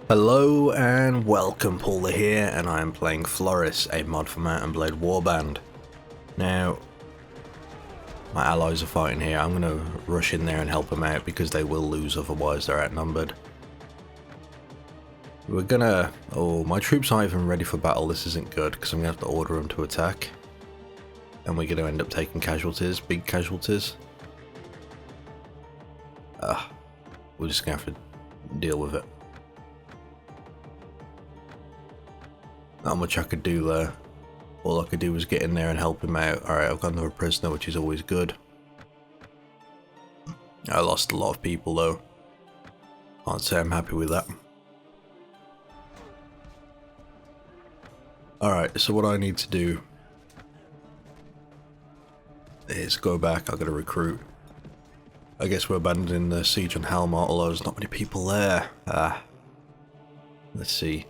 Hello and welcome, Pauleh here, and I am playing Floris, a mod for Mount and Blade Warband. Now, my allies are fighting here. I'm going to rush in there and help them out because they will lose, otherwise they're outnumbered. We're gonna... oh, my troops aren't even ready for battle. This isn't good because I'm going to have to order them to attack. And we're going to end up taking casualties, big casualties. We're just going to have to deal with it. Not much I could do there. All I could do was get in there and help him out. Alright, I've got another prisoner, which is always good. I lost a lot of people though. Can't say I'm happy with that. Alright, so what I need to do is go back. I've got to recruit. I guess we're abandoning the siege on Halmar, although there's not many people there. Let's see.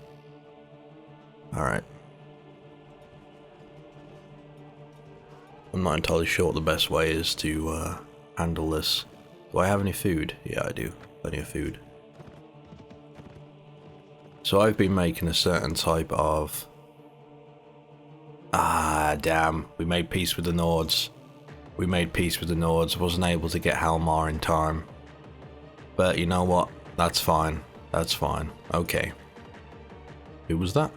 Alright. I'm not entirely sure what the best way is to handle this. Do I have any food? Yeah, I do. Plenty of food. So I've been making a certain type of... damn. We made peace with the Nords. We made peace with the Nords. Wasn't able to get Halmar in time. But you know what? That's fine. That's fine. Okay. Who was that?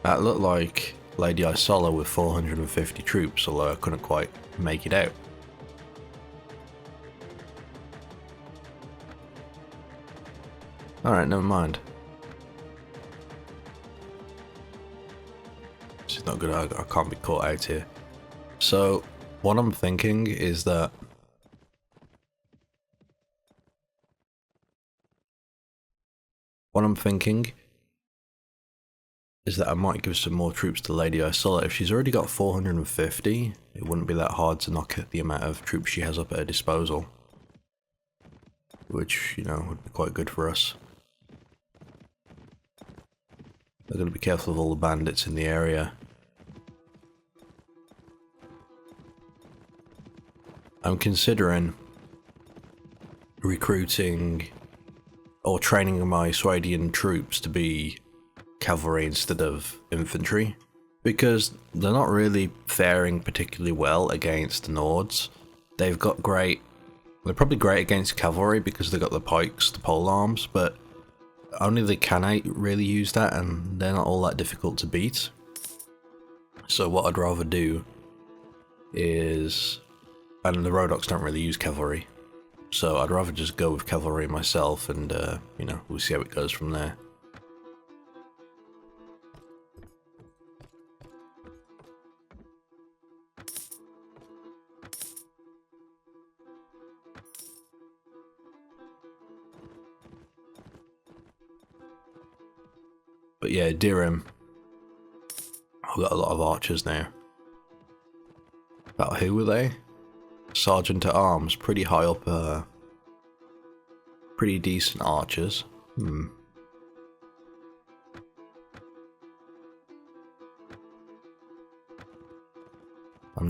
That looked like Lady Sonal with 450 troops, although I couldn't quite make it out. Alright, never mind. This is not good, I can't be caught out here. So, what I'm thinking is that... I might give some more troops to Lady Sonal. If she's already got 450, it wouldn't be that hard to knock the amount of troops she has up at her disposal. Which, you know, would be quite good for us. I've got to be careful of all the bandits in the area. I'm considering recruiting or training my Swadian troops to be cavalry instead of infantry, because they're not really faring particularly well against the Nords. They're probably great against cavalry because they've got the pikes, the pole arms, but only the Khanate really use that, and they're not all that difficult to beat. So what I'd rather do is, and the Rodoks don't really use cavalry, so I'd rather just go with cavalry myself, and you know, we'll see how it goes from there. But yeah, Dirim. I've got a lot of archers now. About who were they? Sergeant at Arms, pretty high up, pretty decent archers. I'm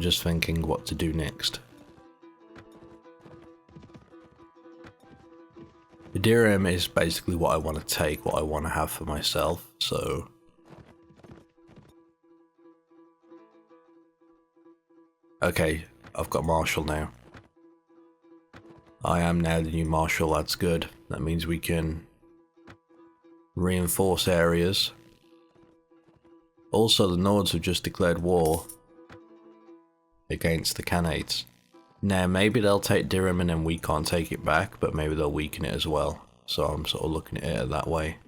just thinking what to do next. The Dirim is basically what I want to take, what I want to have for myself, so... Okay, I've got Marshal now. I am now the new Marshal, that's good. That means we can reinforce areas. Also, the Nords have just declared war against the Khanates. Now, maybe they'll take Dirim and then we can't take it back, but maybe they'll weaken it as well. So I'm sort of looking at it that way.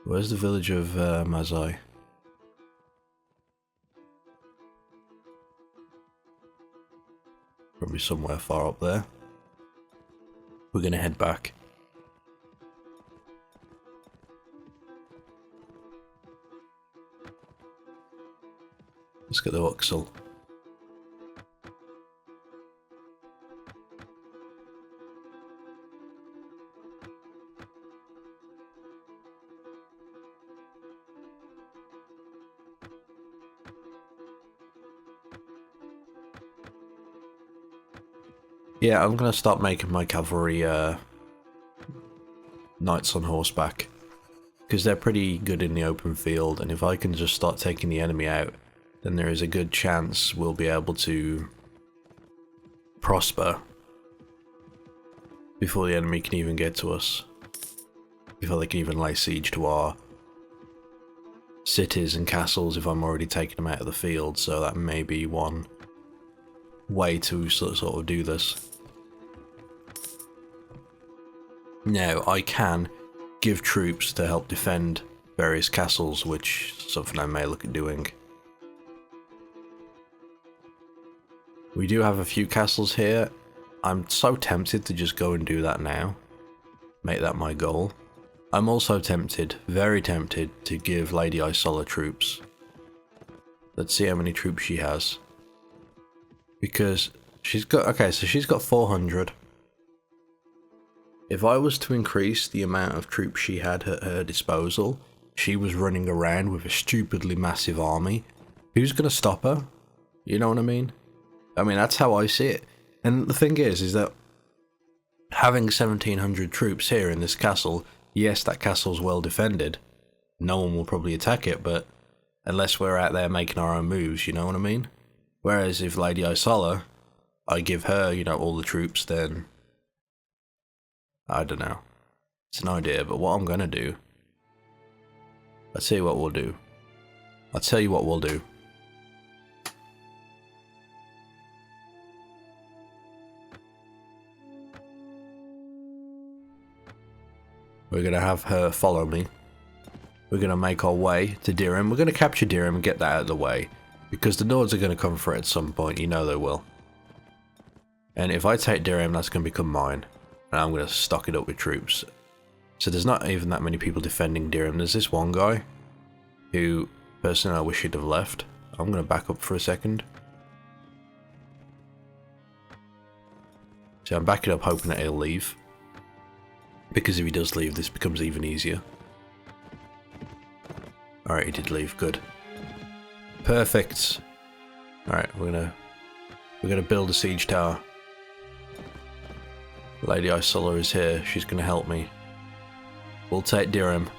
Where's the village of Mazai? Probably somewhere far up there. We're gonna head back. Let's get the Uxal. Yeah, I'm gonna start making my cavalry knights on horseback, because they're pretty good in the open field, and if I can just start taking the enemy out, then there is a good chance we'll be able to prosper before the enemy can even get to us, before they can even lay siege to our cities and castles if I'm already taking them out of the field. So that may be one way to sort of do this. Now, I can give troops to help defend various castles, which is something I may look at doing. We do have a few castles here. I'm so tempted to just go and do that now. Make that my goal. I'm also tempted, very tempted, to give Lady Sonal troops. Let's see how many troops she has. Because she's got, okay, so she's got 400. If I was to increase the amount of troops she had at her disposal, she was running around with a stupidly massive army. Who's gonna stop her? You know what I mean? I mean, that's how I see it. And the thing is that having 1700 troops here in this castle, yes, that castle's well defended. No one will probably attack it, but unless we're out there making our own moves, you know what I mean? Whereas if Lady Sonal, I give her, you know, all the troops, then I don't know. It's an idea, but what I'm gonna do, I'll tell you what we'll do. I'll tell you what we'll do. We're gonna have her follow me. We're gonna make our way to Dirham. We're gonna capture Dirham and get that out of the way, because the Nords are gonna come for it at some point. You know they will. And if I take Dirham, that's gonna become mine, and I'm gonna stock it up with troops. So there's not even that many people defending Dirham. There's this one guy who, personally, I wish he'd have left. I'm gonna back up for a second. So I'm backing up, hoping that he'll leave. Because if he does leave, this becomes even easier. Alright, he did leave. Good. Perfect. Alright, we're gonna build a siege tower. Lady Sonal is here. She's gonna help me. We'll take Dirham.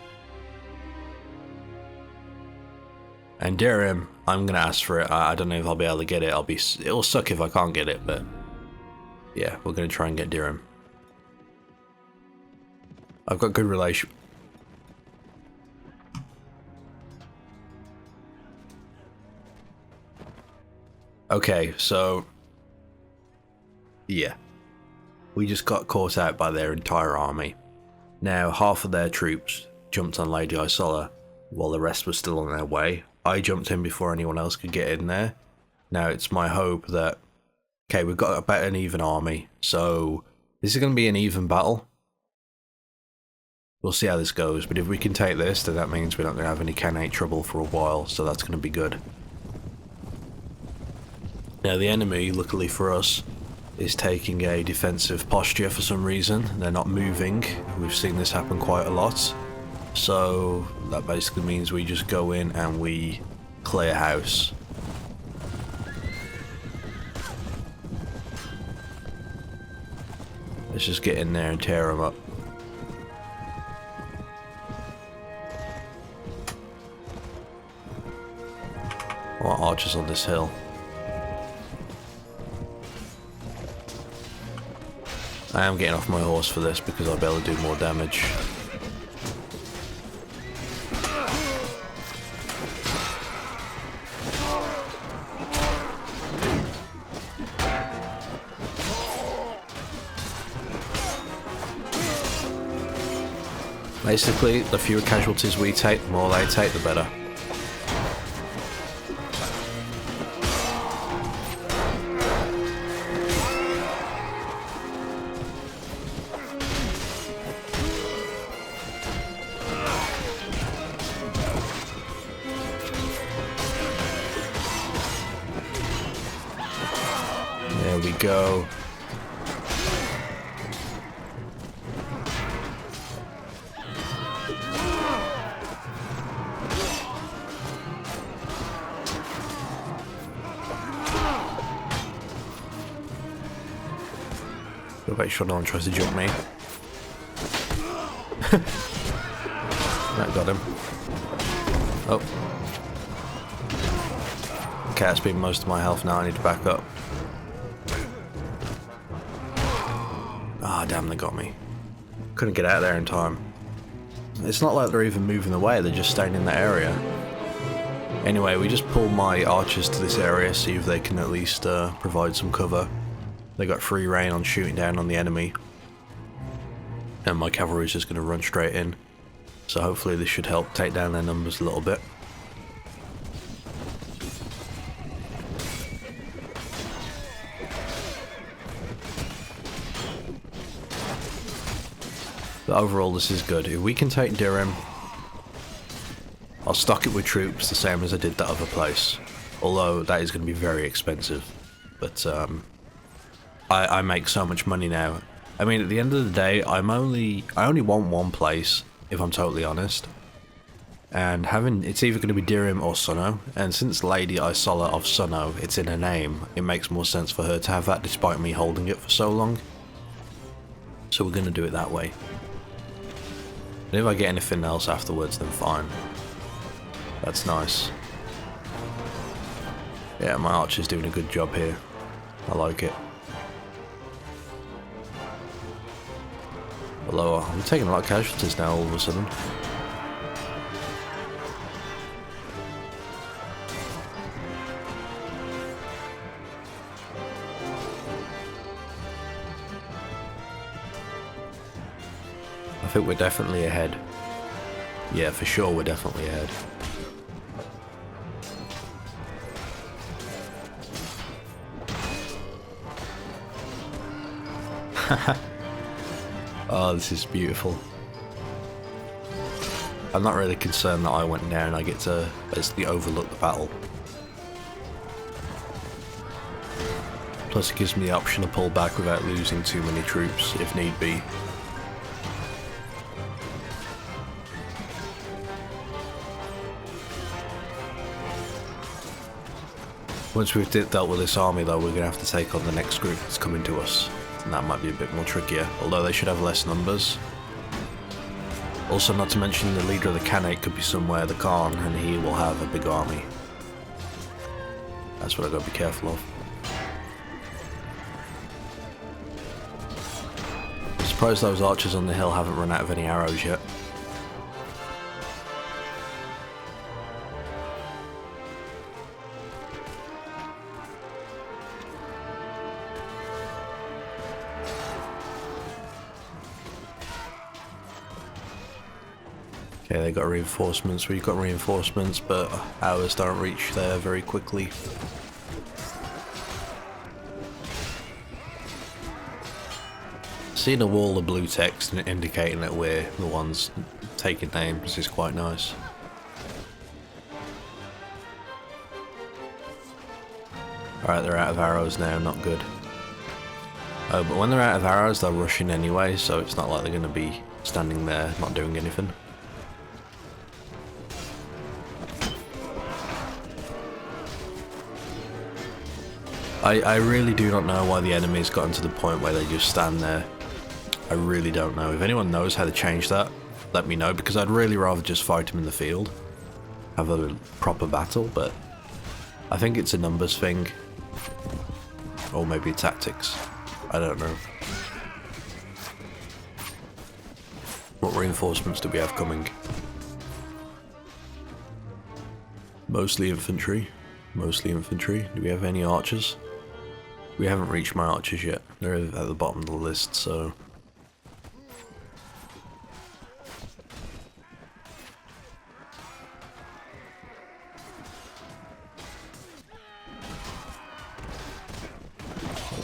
And Dirham, I'm gonna ask for it. I don't know if I'll be able to get it. It'll suck if I can't get it, but yeah, we're gonna try and get Dirham. I've got good relation. Okay, so yeah, we just got caught out by their entire army. Now, half of their troops jumped on Lady Sonal while the rest was still on their way. I jumped in before anyone else could get in there. Now, it's my hope that, okay, we've got about an even army, so this is going to be an even battle. We'll see how this goes, but if we can take this, then that means we're not going to have any Khanate trouble for a while, so that's going to be good. Now, the enemy, luckily for us, is taking a defensive posture for some reason. They're not moving. We've seen this happen quite a lot. So that basically means we just go in and we clear house. Let's just get in there and tear them up. I want archers on this hill. I am getting off my horse for this because I'll be able to do more damage. Basically, the fewer casualties we take, the more they take, the better. There we go. Gotta make sure no one tries to jump me. That got him. Oh. Okay, that's been most of my health now. I need to back up. Ah, damn, they got me. Couldn't get out of there in time. It's not like they're even moving away, they're just staying in the area. Anyway, we just pull my archers to this area, see if they can at least provide some cover. They got free reign on shooting down on the enemy. And my cavalry is just going to run straight in. So hopefully this should help take down their numbers a little bit. But overall this is good. If we can take Durham, I'll stock it with troops the same as I did that other place. Although that is going to be very expensive. But I make so much money now. I mean, at the end of the day, I only want one place, if I'm totally honest. And it's either going to be Dirham or Sonal. And since Lady Sonal of Sonal, it's in her name, it makes more sense for her to have that despite me holding it for so long. So we're going to do it that way. And if I get anything else afterwards, then fine. That's nice. Yeah, my archer's doing a good job here. I like it. Although I'm taking a lot of casualties now all of a sudden. I think we're definitely ahead. Yeah, for sure we're definitely ahead. Oh, this is beautiful. I'm not really concerned that I went down. I get to basically overlook the battle. Plus it gives me the option to pull back without losing too many troops if need be. Once we've dealt with this army though, we're going to have to take on the next group that's coming to us. And that might be a bit more trickier, although they should have less numbers. Also, not to mention the leader of the Khanate could be somewhere, the Khan, and he will have a big army. That's what I've got to be careful of. I'm surprised those archers on the hill haven't run out of any arrows yet. Okay, they got reinforcements, we've got reinforcements, but ours don't reach there very quickly. Seeing a wall of blue text indicating that we're the ones taking names is quite nice. Alright, they're out of arrows now, not good. Oh, but when they're out of arrows, they're rushing anyway, so it's not like they're going to be standing there not doing anything. I really do not know why the enemy's gotten to the point where they just stand there. I really don't know. If anyone knows how to change that, let me know, because I'd really rather just fight them in the field. Have a proper battle, but I think it's a numbers thing. Or maybe tactics. I don't know. What reinforcements do we have coming? Mostly infantry. Mostly infantry. Do we have any archers? We haven't reached my archers yet. They're at the bottom of the list, so...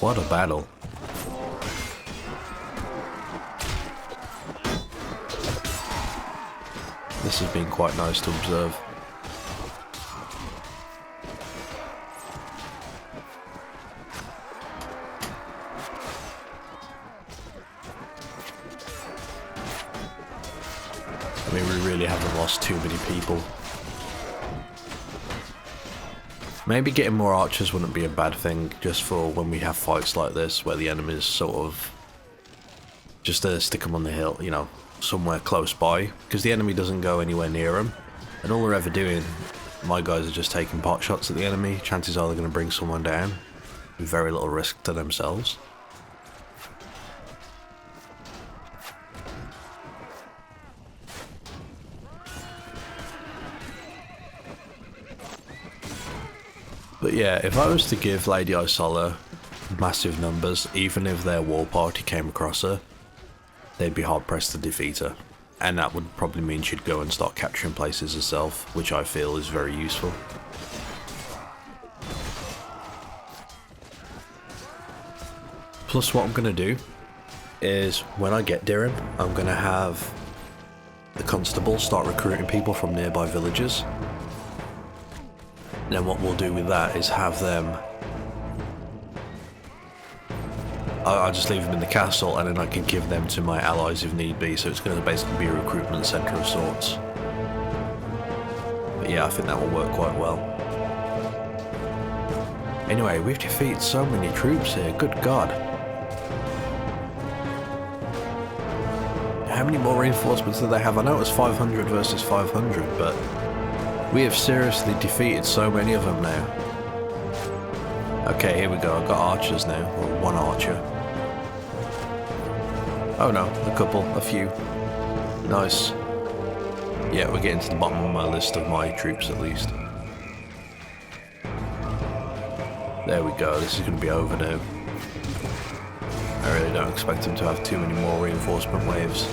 What a battle. This has been quite nice to observe. I mean, we really haven't lost too many people. Maybe getting more archers wouldn't be a bad thing, just for when we have fights like this, where the enemy's sort of just to stick them on the hill, you know, somewhere close by, because the enemy doesn't go anywhere near them, and all they're ever doing, my guys are just taking pot shots at the enemy. Chances are they're going to bring someone down with very little risk to themselves. But yeah, if I was to give Lady Sonal massive numbers, even if their war party came across her, they'd be hard pressed to defeat her. And that would probably mean she'd go and start capturing places herself, which I feel is very useful. Plus what I'm going to do is, when I get Diran, I'm going to have the constable start recruiting people from nearby villages. Then what we'll do with that is have them... I'll just leave them in the castle, and then I can give them to my allies if need be, so it's going to basically be a recruitment centre of sorts. But yeah, I think that will work quite well. Anyway, we've defeated so many troops here, good god. How many more reinforcements do they have? I know it was 500 versus 500, but we have seriously defeated so many of them now. Okay, here we go, I've got archers now, or one archer. Oh no, a few. Nice. Yeah, we're getting to the bottom of my list of my troops at least. There we go, this is going to be over now. I really don't expect them to have too many more reinforcement waves.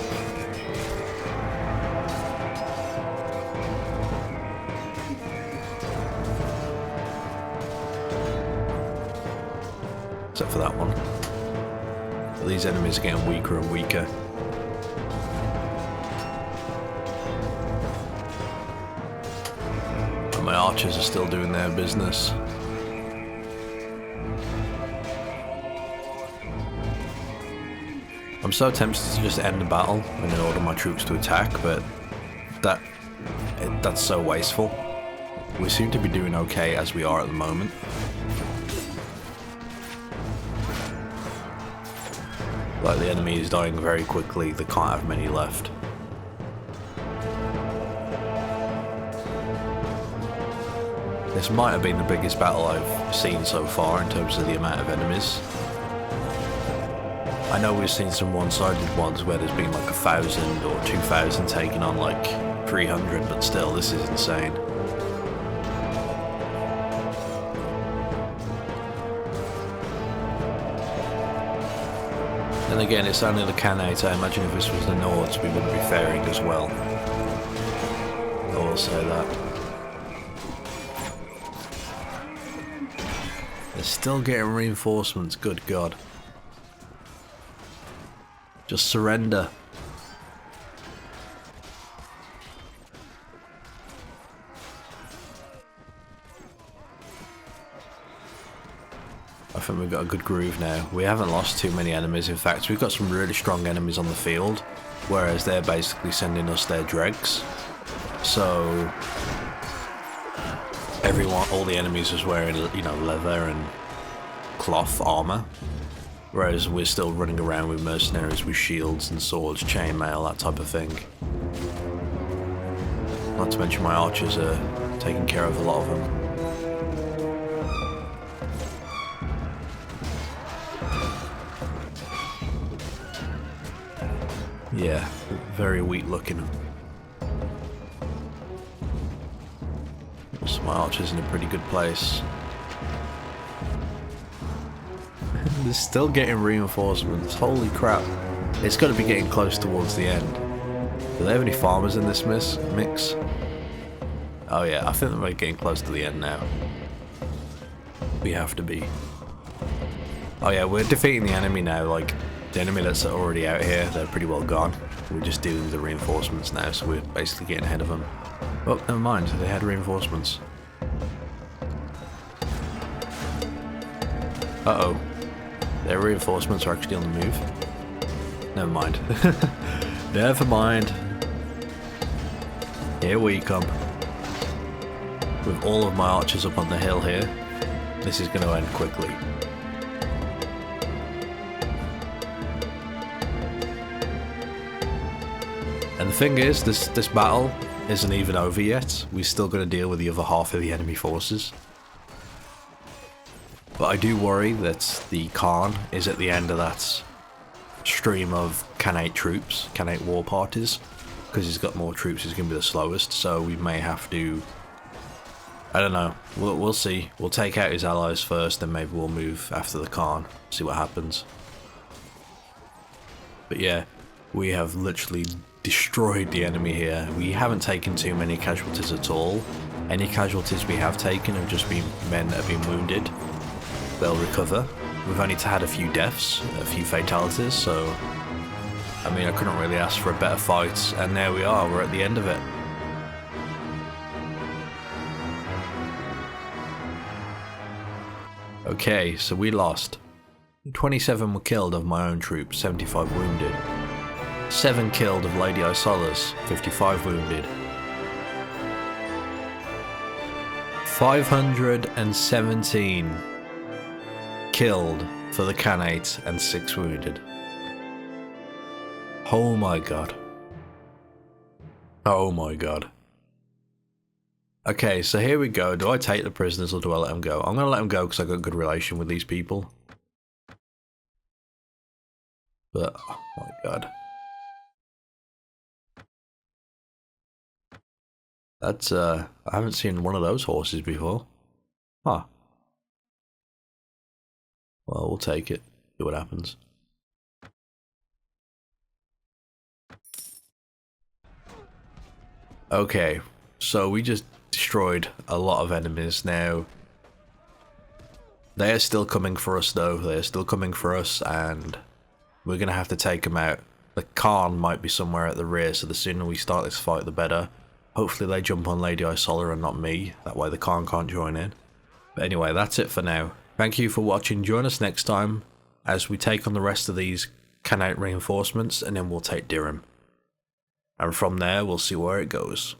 Except for that one. But these enemies are getting weaker and weaker. And my archers are still doing their business. I'm so tempted to just end the battle and then order my troops to attack, but that's so wasteful. We seem to be doing okay as we are at the moment. Like, the enemy is dying very quickly, they can't have many left. This might have been the biggest battle I've seen so far in terms of the amount of enemies. I know we've seen some one-sided ones where there's been like 1,000 or 2,000 taking on like 300, but still, this is insane. And again, it's only the Khanate. I imagine if this was the Nords, we wouldn't be faring as well. I will say that. They're still getting reinforcements, good god. Just surrender. I think we've got a good groove now. We haven't lost too many enemies. In fact, we've got some really strong enemies on the field, whereas they're basically sending us their dregs. So everyone, all the enemies was wearing, you know, leather and cloth armor, whereas we're still running around with mercenaries with shields and swords, chainmail, that type of thing. Not to mention my archers are taking care of a lot of them. Yeah, very weak looking. So my archer's in a pretty good place. They're still getting reinforcements, holy crap. It's got to be getting close towards the end. Do they have any farmers in this mix? Oh yeah, I think we're getting close to the end now. We have to be. Oh yeah, we're defeating the enemy now, like, the enemy that's already out here, they're pretty well gone. We're just dealing with the reinforcements now, so we're basically getting ahead of them. Oh, never mind, they had reinforcements. Uh-oh. Their reinforcements are actually on the move. Never mind. Never mind. Here we come. With all of my archers up on the hill here, this is going to end quickly. And the thing is, this battle isn't even over yet. We're still going to deal with the other half of the enemy forces. But I do worry that the Khan is at the end of that stream of Khanate troops, Khanate war parties. Because he's got more troops, he's going to be the slowest. So we may have to... I don't know. We'll see. We'll take out his allies first, then maybe we'll move after the Khan. See what happens. But yeah, we have literally destroyed the enemy here. We haven't taken too many casualties at all. Any casualties we have taken have just been men that have been wounded. They'll recover. We've only had a few deaths, a few fatalities, so... I mean, I couldn't really ask for a better fight, and there we are, we're at the end of it. Okay, so we lost. 27 were killed of my own troops, 75 wounded. 7 killed of Lady Sonal's, 55 wounded. 517 killed for the Khanate and 6 wounded. Oh my god. Oh my god. Okay, so here we go. Do I take the prisoners or do I let them go? I'm going to let them go because I've got a good relation with these people. But, oh my god. That's, I haven't seen one of those horses before. Huh. Well, we'll take it. See what happens. Okay, so we just destroyed a lot of enemies now. They are still coming for us though, they're still coming for us and we're gonna have to take them out. The Khan might be somewhere at the rear, so the sooner we start this fight the better. Hopefully they jump on Lady Sonal and not me, that way the Khan can't join in. But anyway, that's it for now. Thank you for watching, join us next time as we take on the rest of these Khanate reinforcements and then we'll take Dhirim. And from there we'll see where it goes.